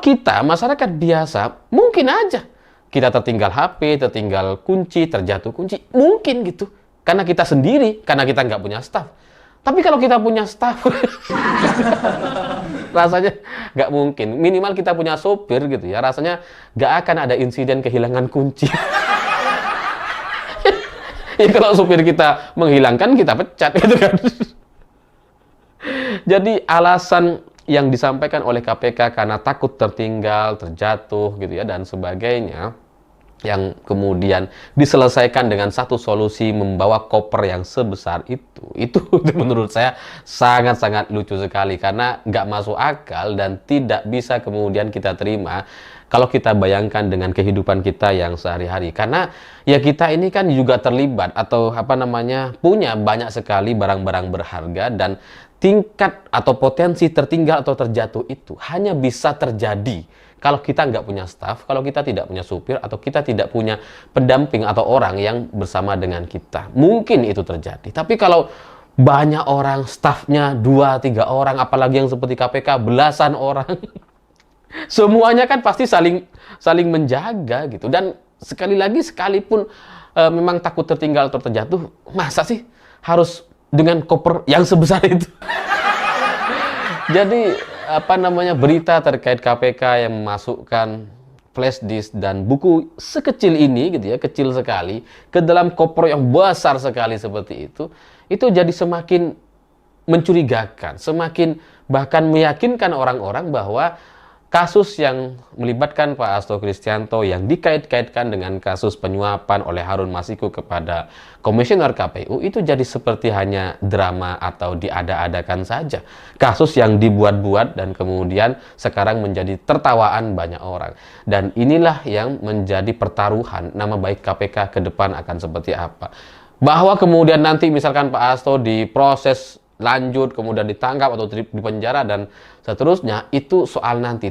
Kalau kita, masyarakat biasa, mungkin aja kita tertinggal HP, tertinggal kunci, terjatuh kunci. Mungkin gitu. Karena kita sendiri, karena kita nggak punya staff. Tapi kalau kita punya staff, rasanya nggak mungkin. Minimal kita punya sopir gitu ya. Rasanya nggak akan ada insiden kehilangan kunci. Ya kalau sopir kita menghilangkan, kita pecat gitu kan. Jadi alasan yang disampaikan oleh KPK karena takut tertinggal, terjatuh gitu ya dan sebagainya, yang kemudian diselesaikan dengan satu solusi membawa koper yang sebesar itu menurut saya sangat-sangat lucu sekali karena nggak masuk akal dan tidak bisa kemudian kita terima kalau kita bayangkan dengan kehidupan kita yang sehari-hari. Karena ya kita ini kan juga terlibat atau punya banyak sekali barang-barang berharga dan tingkat atau potensi tertinggal atau terjatuh itu hanya bisa terjadi kalau kita nggak punya staff, kalau kita tidak punya supir, atau kita tidak punya pendamping atau orang yang bersama dengan kita. Mungkin itu terjadi. Tapi kalau banyak orang, staffnya 2-3 orang, apalagi yang seperti KPK, belasan orang, semuanya kan pasti saling menjaga gitu. Dan sekali lagi, sekalipun memang takut tertinggal atau terjatuh, masa sih harus dengan koper yang sebesar itu? Jadi berita terkait KPK yang memasukkan flash disk dan buku sekecil ini gitu ya, kecil sekali ke dalam koper yang besar sekali seperti itu jadi semakin mencurigakan, semakin bahkan meyakinkan orang-orang bahwa kasus yang melibatkan Pak Hasto Kristianto yang dikait-kaitkan dengan kasus penyuapan oleh Harun Masiku kepada Komisioner KPU itu jadi seperti hanya drama atau diada-adakan saja. Kasus yang dibuat-buat dan kemudian sekarang menjadi tertawaan banyak orang. Dan inilah yang menjadi pertaruhan nama baik KPK ke depan akan seperti apa. Bahwa kemudian nanti misalkan Pak Hasto diproses lanjut, kemudian ditangkap atau dipenjara dan seterusnya, itu soal nanti.